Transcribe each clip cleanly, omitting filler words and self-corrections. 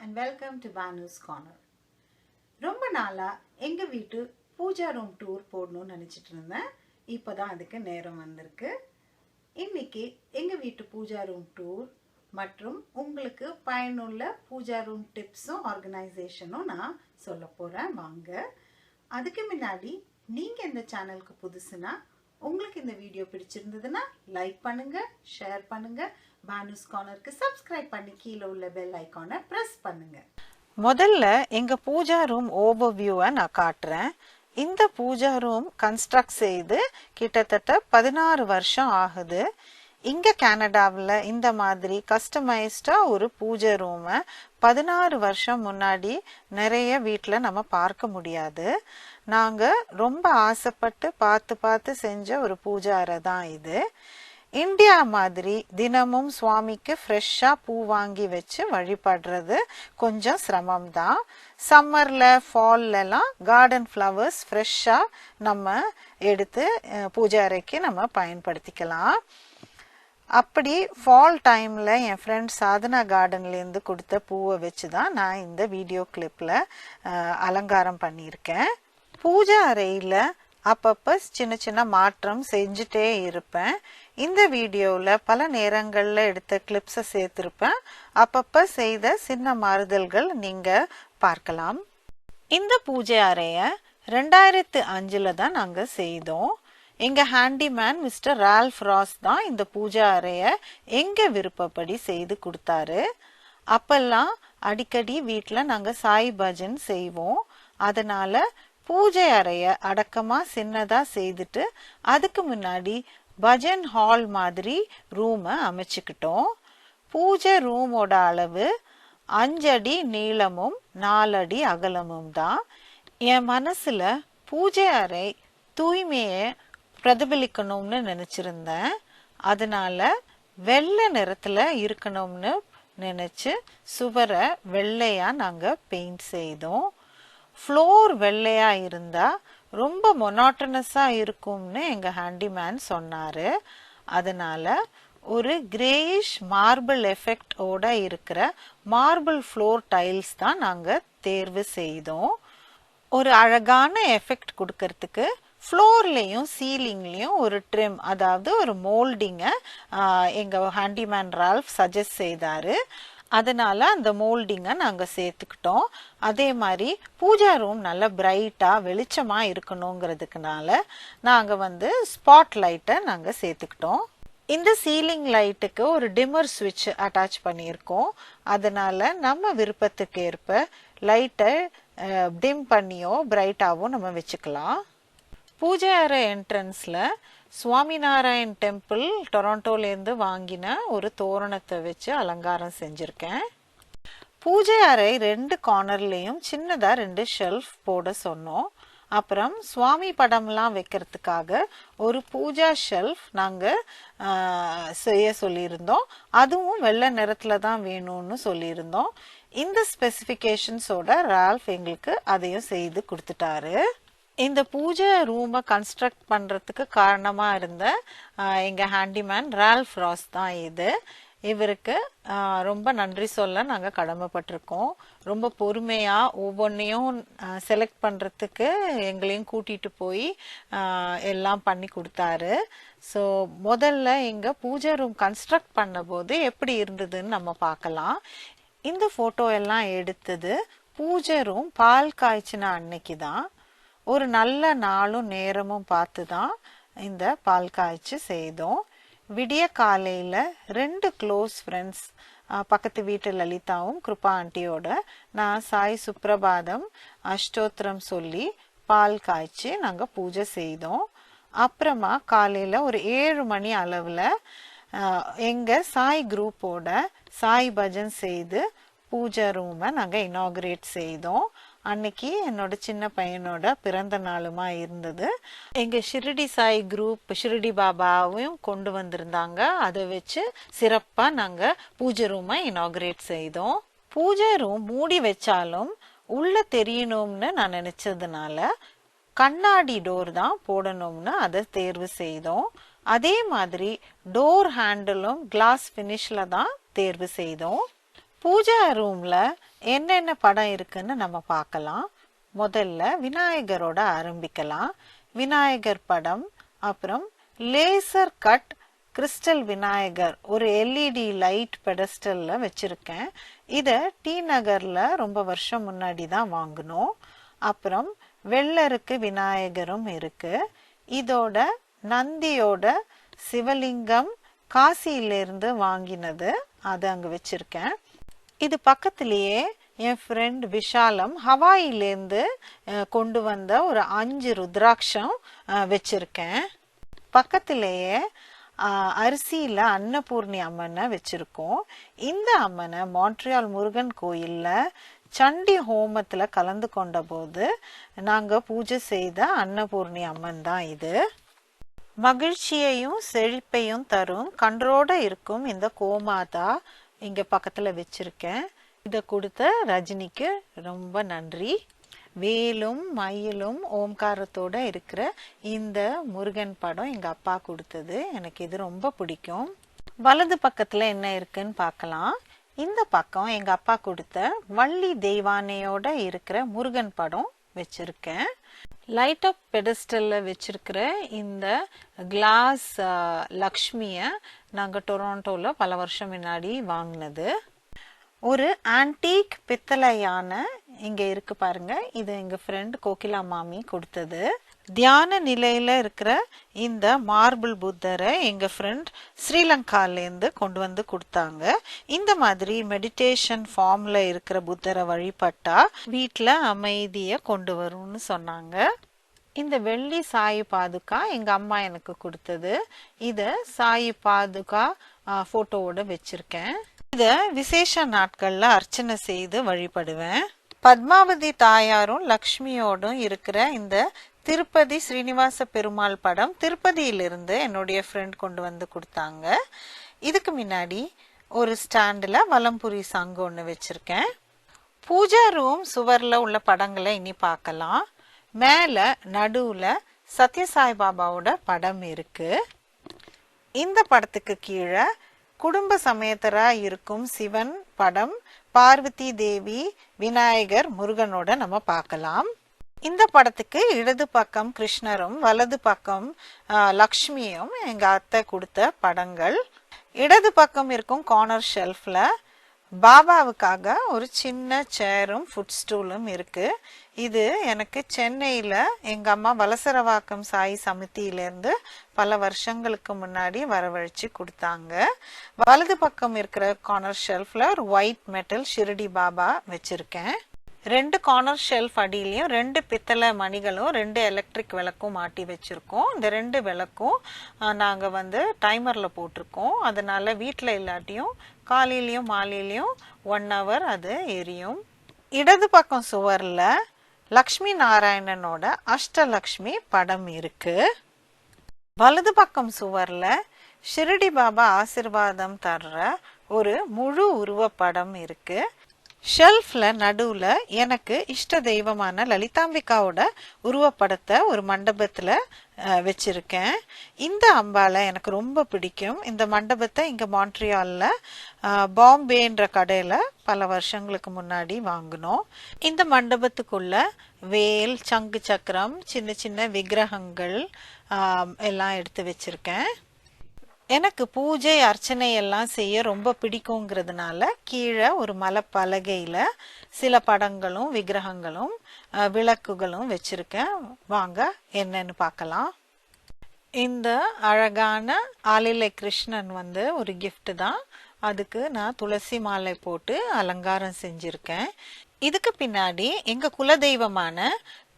and welcome to Banu's Corner. ரொம்ப நாளா எங்க வீட்டு பூஜா ரூம் டூர் போடணும்னு நினைச்சிட்டு இருந்தேன். இப்போதான் அதுக்கு நேரம் வந்திருக்கு. இன்னைக்கு எங்க வீட்டு பூஜா ரூம் டூர் மற்றும் உங்களுக்கு பயனுள்ள பூஜா ரூம் டிப்ஸும் ஆர்கனைசேஷனும் நான் சொல்ல போறேன். வாங்க. அதுக்கு முன்னாடி நீங்க இந்த சேனலுக்கு புதுசுனா உங்களுக்கு இந்த வீடியோ பிடிச்சிருந்ததுன்னா லைக் பண்ணுங்க, ஷேர் பண்ணுங்க, பானுஸ் கார்னருக்கு சப்ஸ்கிரைப் பண்ணி கீழே உள்ள பெல் ஐகானை பிரஸ் பண்ணுங்க. முதல்ல எங்க பூஜா ரூம் ஓவர்வியூவை நான் காட்டுறேன். இந்த பூஜா ரூம் கன்ஸ்ட்ரக்ட் செய்து கிட்டத்தட்ட 16 வருஷம் ஆகுது. இங்க கனடாவில் இந்த மாதிரி கஸ்டமைஸ்டா ஒரு பூஜை ரூமை 16 வருஷம் முன்னாடி நிறைய வீட்டில் நம்ம பார்க்க முடியாது. நாங்க ரொம்ப ஆசைப்பட்டு பார்த்து செஞ்ச ஒரு பூஜை அறை தான் இது. இந்தியா மாதிரி தினமும் சுவாமிக்கு ஃப்ரெஷ்ஷா பூ வாங்கி வச்சு வழிபடுறது கொஞ்சம் சிரமம் தான். சம்மர்ல ஃபால்லலாம் கார்டன் ஃப்ளவர்ஸ் ஃப்ரெஷ்ஷா நம்ம எடுத்து பூஜை அறைக்கு நம்ம பயன்படுத்திக்கலாம். அப்படி ஃபால் டைம்ல என் ஃப்ரெண்ட் சாதனா கார்டன்லேருந்து கொடுத்த பூவை வச்சு தான் நான் இந்த வீடியோ கிளிப்ல அலங்காரம் பண்ணியிருக்கேன். பூஜை அறையில அப்பப்ப சின்ன மாற்றம் செஞ்சுட்டே இருப்பேன். இந்த வீடியோவில் பல நேரங்களில் எடுத்த கிளிப்ஸை சேர்த்திருப்பேன். அப்பப்ப செய்த சின்ன மாறுதல்கள் நீங்க பார்க்கலாம். இந்த பூஜை அறைய 2005 தான் நாங்க செய்தோம். எங்க ஹேண்டிமேன் மிஸ்டர் ரால்ஃப் ராஸ் தான் இந்த பூஜை அறைய எங்க விருப்பப்படி செய்து கொடுத்தாரு. அப்பெல்லாம் அடிக்கடி வீட்டில் நாங்க சாய் பஜன் செய்வோம். அதனால பூஜை அறைய அடக்கமா சின்னதா செய்துட்டு அதுக்கு முன்னாடி பஜன் ஹால் மாதிரி ரூமை அமைச்சுக்கிட்டோம். பூஜை ரூமோட அளவு 5 அடி நீளமும் 4 அடி அகலமும் தான். என் மனசுல பூஜை அறை தூய்மையை பிரதிபலிக்கணும்னு நினைச்சிருந்தேன். அதனால வெள்ளை நிறத்துல இருக்கணும்னு நினைச்சு சுவரை வெள்ளையா நாங்க பெயிண்ட் செய்தோம். ஃப்ளோர் வெள்ளையா இருந்தா ரொம்ப மொனாட்டனஸா இருக்கும்னு எங்க ஹேண்டிமேன் சொன்னாரு. அதனால ஒரு கிரேயிஷ் மார்பிள் எஃபெக்ட் ஓட இருக்கிற மார்பிள் ஃப்ளோர் டைல்ஸ் தான் நாங்க தேர்வு செய்தோம். ஒரு அழகான எஃபெக்ட் கொடுக்கறதுக்கு ஃப்ளோர்லயும் சீலிங்லயும் ஒரு ட்ரிம், அதாவது ஒரு மோல்டிங்க எங்க ஹேண்டிமேன் ரால்ஃப் சஜஸ்ட் செய்தாரு. அதனால அந்த மோல்டிங்கை நாங்க சேர்த்துக்கிட்டோம். அதே மாதிரி பூஜா ரூம் நல்ல பிரைட்டா வெளிச்சமா இருக்கணுங்கிறதுக்குனால நாங்க ஸ்பாட் லைட்டை நாங்க சேர்த்துக்கிட்டோம். இந்த சீலிங் லைட்டுக்கு ஒரு டிம்மர் சுவிட்ச் அட்டாச் பண்ணியிருக்கோம். அதனால நம்ம விருப்பத்துக்கு ஏற்ப லைட்டை டிம் பண்ணியோ பிரைட்டாவோ நம்ம வச்சுக்கலாம். பூஜை அறை என்ட்ரன்ஸ்ல சுவாமிநாராயண் டெம்பிள் டொரண்டோலேருந்து வாங்கின ஒரு தோரணத்தை வச்சு அலங்காரம் செஞ்சிருக்கேன். பூஜை அறை 2 கார்னர்லயும் சின்னதா 2 ஷெல்ஃப் போட சொன்னோம். அப்புறம் சுவாமி படம்லாம் வைக்கிறதுக்காக ஒரு பூஜா ஷெல்ஃப் நாங்க செய்ய சொல்லியிருந்தோம். அதுவும் வெள்ளை நிறத்துல தான் வேணும்னு சொல்லியிருந்தோம். இந்த ஸ்பெசிபிகேஷன்ஸோட ரால்ஃப் எங்களுக்கு அதையும் செய்து கொடுத்துட்டாரு. இந்த பூஜை ரூமை கன்ஸ்ட்ரக்ட் பண்றதுக்கு காரணமா இருந்த எங்க ஹேண்டிமேன் ரால்ஃப் ராஸ் தான் இது. இவருக்கு ரொம்ப நன்றி சொல்ல நாங்க கடமைப்பட்டிருக்கோம். ரொம்ப பொறுமையா ஒவ்வொன்றையும் செலக்ட் பண்றதுக்கு எங்களையும் கூட்டிட்டு போய் எல்லாம் பண்ணி கொடுத்தாரு. ஸோ முதல்ல எங்க பூஜை ரூம் கன்ஸ்ட்ரக்ட் பண்ண போது எப்படி இருந்ததுன்னு நம்ம பார்க்கலாம். இந்த போட்டோ எல்லாம் எடுத்தது பூஜை ரூம் பால் காய்ச்சின அன்னைக்கு தான். ஒரு நல்ல நாளும் நேரமும் பார்த்து தான் இந்த பால் காய்ச்சி செய்தோம். விடிய காலையில 2 க்ளோஸ் ஃப்ரெண்ட்ஸ், பக்கத்து வீட்டு லலிதாவும் கிருபா ஆண்டியோட நான் சாய் சுப்ரபாதம் அஷ்டோத்திரம் சொல்லி பால் காய்ச்சி நாங்க பூஜை செய்தோம். அப்புறமா காலையில ஒரு 7 மணி அளவுல எங்க சாய் குரூப்போட சாய் பஜன் செய்து பூஜை ரூமை நாங்க இனாகுரேட் செய்தோம். அன்னைக்கு என்னோட சின்ன பையனோட பிறந்த நாளுமா இருந்தது. எங்க ஷிரடி சாய் குரூப் ஷிரடி பாபாவையும் கொண்டு வந்திருந்தாங்க. அதை வச்சு சிறப்பா நாங்க பூஜை ரூமை இனாகுரேட் செய்தோம். பூஜை ரூம் மூடி வச்சாலும் உள்ள தெரியணும்னு நான் நினைச்சதுனால கண்ணாடி டோர் தான் போடணும்னு அதை தேர்வு செய்தோம். அதே மாதிரி டோர் ஹேண்டிலும் கிளாஸ் பினிஷ்ல தான் தேர்வு செய்தோம். பூஜா ரூம்ல என்னென்ன படம் இருக்குன்னு நம்ம பார்க்கலாம். முதல்ல விநாயகரோட ஆரம்பிக்கலாம். விநாயகர் படம், அப்புறம் லேசர் கட் கிறிஸ்டல் விநாயகர் ஒரு எல்இடி லைட் பெடஸ்டல்ல வச்சிருக்கேன். இதை டி நகர்ல ரொம்ப வருஷம் முன்னாடி தான் வாங்கினோம். அப்புறம் வெள்ளருக்கு விநாயகரும் இருக்கு. இதோட நந்தியோட சிவலிங்கம் காசியிலிருந்து வாங்கினது, அதை அங்கே வச்சிருக்கேன். இது பக்கத்திலேயே என் ஃப்ரெண்ட் விஷாலம் ஹவாயிலேருந்து கொண்டு வந்த ஒரு 5 ருத்ராட்சம் வச்சிருக்கேன். பக்கத்திலேயே அரிசியில அன்னபூர்ணி அம்மனை வச்சிருக்கோம். இந்த அம்மனை மான்ட்ரியால் முருகன் கோயில்ல சண்டி ஹோமத்துல கலந்து கொண்ட போது நாங்க பூஜை செய்த அன்னபூர்ணி அம்மன் தான் இது. மகிழ்ச்சியையும் செழிப்பையும் தரும் கன்றோட இருக்கும் இந்த கோமாதா இங்க பக்கத்துல வச்சிருக்கேன். இத கொடுத்த ரஜினிக்கு ரொம்ப நன்றி. வேலும் மயிலும் ஓம்காரத்தோட இருக்கிற இந்த முருகன் படம் எங்க அப்பா கொடுத்தது. எனக்கு இது ரொம்ப பிடிக்கும். வலது பக்கத்துல என்ன இருக்குன்னு பார்க்கலாம். இந்த பக்கம் எங்க அப்பா கொடுத்த வள்ளி தெய்வானையோட இருக்கிற முருகன் படம் வச்சிருக்கேன். லைட் அப் பெடஸ்டல்ல வச்சிருக்கிற இந்த கிளாஸ் லக்ஷ்மிய நாங்க டொராண்டோல பல வருஷம் முன்னாடி வாங்கினது. ஒரு ஆன்டீக் பித்தளை யானை இங்க இருக்கு பாருங்க. இது எங்க ஃப்ரெண்ட் கோகிலா மாமி கொடுத்தது. தியான நிலையில இருக்கிற இந்த மார்பிள் புத்தரை எங்க ஃப்ரெண்ட் ஸ்ரீலங்காலேருந்து கொண்டு வந்து கொடுத்தாங்க. இந்த மாதிரி மெடிடேஷன் ஃபார்ம்ல இருக்கிற புத்தரை வழிபட்டா வீட்டுல அமைதிய கொண்டு வரும்னு சொன்னாங்க. இந்த வெள்ளி சாயி பாதுகா எங்க அம்மா எனக்கு கொடுத்தது. இத சாயி பாதுகா போட்டோவோட வச்சிருக்கேன். இத விசேஷ நாட்கள்ல அர்ச்சனை செய்து வழிபடுவேன். பத்மாவதி தாயாரும் லக்ஷ்மியோடும் இருக்கிற இந்த திருப்பதி ஸ்ரீனிவாச பெருமாள் படம் திருப்பதியிலிருந்து என்னுடைய ஃப்ரெண்ட் கொண்டு வந்து கொடுத்தாங்க. இதுக்கு முன்னாடி ஒரு ஸ்டாண்டில் வலம்புரி சங்கு ஒன்று வச்சிருக்கேன். பூஜா ரூம் சுவர்ல உள்ள படங்களை இனி பார்க்கலாம். மேல நடுவுல சத்யசாய் பாபாவோட படம் இருக்கு. இந்த படத்துக்கு கீழே குடும்ப சமேதரா இருக்கும் சிவன் படம், பார்வதி தேவி, விநாயகர், முருகனோட நம்ம பார்க்கலாம். இந்த படத்துக்கு இடது பக்கம் கிருஷ்ணரும் வலது பக்கம் லக்ஷ்மியும் எங்க அத்தை கொடுத்த படங்கள். இடது பக்கம் இருக்கும் கார்னர் ஷெல்ஃப்ல பாபாவுக்காக ஒரு சின்ன சேரும் ஃபுட் ஸ்டூலும் இருக்கு. இது எனக்கு சென்னையில எங்க அம்மா வலசரவாக்கம் சாய் சமிதியிலேருந்து பல வருஷங்களுக்கு முன்னாடி வரவழைச்சு கொடுத்தாங்க. வலது பக்கம் இருக்கிற கார்னர் ஷெல்ஃப்ல ஒரு ஒயிட் மெட்டல் ஷிரடி பாபா வச்சிருக்கேன். 2 கார்னர் ஷெல்ஃப் அடியிலையும் 2 பித்தளை மணிகளும் 2 எலக்ட்ரிக் விளக்கும் மாட்டி வச்சிருக்கோம். இந்த 2 விளக்கும் நாங்க டைமர்ல போட்டிருக்கோம். அதனால வீட்டுல இல்லாட்டியும் காலையிலயும் மாலையிலயும் 1 hour அது எரியும். இடது பக்கம் சுவர்ல லக்ஷ்மி நாராயணனோட அஷ்டலக்ஷ்மி படம் இருக்கு. வலது பக்கம் சுவர்ல ஷிரடி பாபா ஆசிர்வாதம் தர்ற ஒரு முழு உருவப்படம் இருக்கு. ஷெல்ஃப்ல நடுவுல எனக்கு இஷ்ட தெய்வமான லலிதாம்பிகாவோட உருவப்படத்தை ஒரு மண்டபத்துல வச்சிருக்கேன். இந்த அம்பால எனக்கு ரொம்ப பிடிக்கும். இந்த மண்டபத்தை இங்க மான்ட்ரியால்ல பாம்பேன்ற கடையில பல வருஷங்களுக்கு முன்னாடி வாங்கினோம். இந்த மண்டபத்துக்குள்ள வேல், சங்கு சக்கரம், சின்ன சின்ன விக்கிரகங்கள் எல்லாம் எடுத்து வச்சிருக்கேன். எனக்கு பூஜை அர்ச்சனை எல்லாம் செய்ய ரொம்ப பிடிக்குங்கிறதுனால கீழே ஒரு மலைப்பலகையில சில படங்களும் விக்கிரகங்களும் விளக்குகளும் வச்சிருக்கேன். வாங்க என்னன்னு பார்க்கலாம். இந்த அழகான ஆளிலை கிருஷ்ணன் ஒரு கிஃப்ட் தான். அதுக்கு நான் துளசி மாலை போட்டு அலங்காரம் செஞ்சிருக்கேன். இதுக்கு பின்னாடி எங்க குலதெய்வமான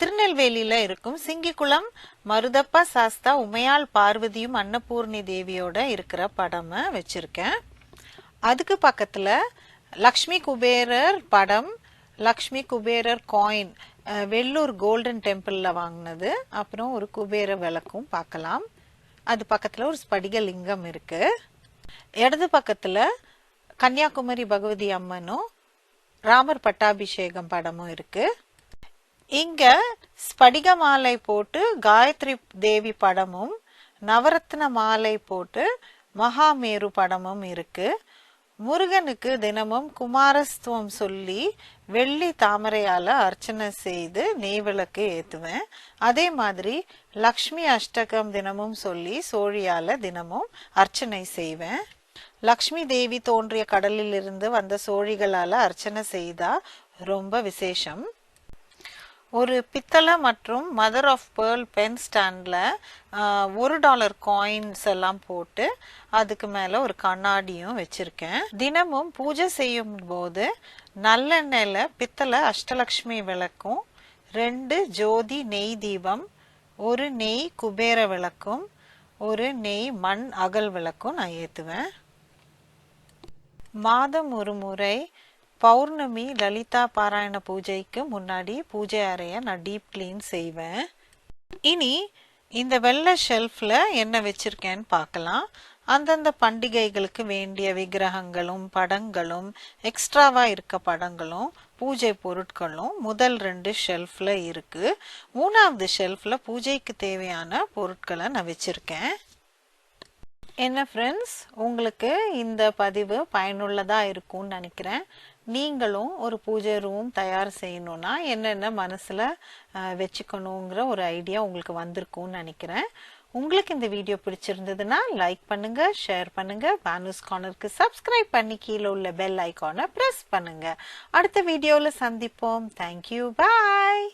திருநெல்வேலியில இருக்கும் சிங்கிக்குளம் மருதப்பா சாஸ்தா உமையாள் பார்வதியும் அன்னபூர்ணி தேவியோட இருக்கிற படம் வச்சிருக்கேன். அதுக்கு பக்கத்துல லக்ஷ்மி குபேரர் படம், லக்ஷ்மி குபேரர் காயின் வெள்ளூர் கோல்டன் டெம்பிள்ல வாங்கினது, அப்புறம் ஒரு குபேர விளக்கும் பார்க்கலாம். அது பக்கத்துல ஒரு ஸ்படிக லிங்கம் இருக்கு. இடது பக்கத்துல கன்னியாகுமரி பகவதி அம்மனும் ராமர் பட்டாபிஷேகம் படமும் இருக்கு. இங்க ஸ்படிக மாலை போட்டு காயத்ரி தேவி படமும் நவரத்ன மாலை போட்டு மகாமேரு படமும் இருக்கு. முருகனுக்கு தினமும் குமாரஸ்துவம் சொல்லி வெள்ளி தாமரையால அர்ச்சனை செய்து நெய்விளக்கு ஏத்துவேன். அதே மாதிரி லக்ஷ்மி அஷ்டகம் தினமும் சொல்லி சோழியால தினமும் அர்ச்சனை செய்வேன். லக்ஷ்மி தேவி தோன்றிய கடலில் இருந்து வந்த சோழிகளால அர்ச்சனை செய்தா ரொம்ப விசேஷம். ஒரு பித்தளை மற்றும் மதர் ஆஃப் பேர்ல் பென் ஸ்டாண்டில் $1 காயின்ஸ் எல்லாம் போட்டு அதுக்கு மேலே ஒரு கண்ணாடியும் வச்சுருக்கேன். தினமும் பூஜை செய்யும் போது நல்லெண்ணெயில் பித்தளை அஷ்டலக்ஷ்மி விளக்கும், 2 ஜோதி நெய் தீபம், 1 நெய் குபேர விளக்கும், 1 நெய் மண் அகல் விளக்கும் நான் ஏற்றுவேன். மாதம் ஒரு முறை பௌர்ணமி லலிதா பாராயண பூஜைக்கு முன்னாடி பூஜை அறைய நான் டீப் கிளீன் செய்வேன். இனி இந்த வெள்ளை ஷெல்ஃப்ல என்ன வச்சிருக்கேன்னு பார்க்கலாம். அந்தந்த பண்டிகைகளுக்கு வேண்டிய விக்கிரகங்களும் படங்களும் எக்ஸ்ட்ராவா இருக்க படங்களும் பூஜை பொருட்களும் முதல் 2 ஷெல்ஃப்ல இருக்கு. 3வது ஷெல்ஃப்ல பூஜைக்கு தேவையான பொருட்களை நான் வச்சிருக்கேன். என்ன ஃப்ரெண்ட்ஸ், உங்களுக்கு இந்த பதிவு பயனுள்ளதா இருக்கும்னு நினைக்கிறேன். நீங்களும் ஒரு பூஜை ரூம் தயார் செய்யணும்னா என்னென்ன மனசுல வச்சுக்கணுங்கிற ஒரு ஐடியா உங்களுக்கு வந்திருக்கும்னு நினைக்கிறேன். உங்களுக்கு இந்த வீடியோ பிடிச்சிருந்ததுன்னா லைக் பண்ணுங்க, ஷேர் பண்ணுங்க, பானுஸ் கார்னருக்கு சப்ஸ்கிரைப் பண்ணி கீழே உள்ள பெல் ஐகானை பிரஸ் பண்ணுங்க. அடுத்த வீடியோல சந்திப்போம். தேங்க்யூ, பாய்.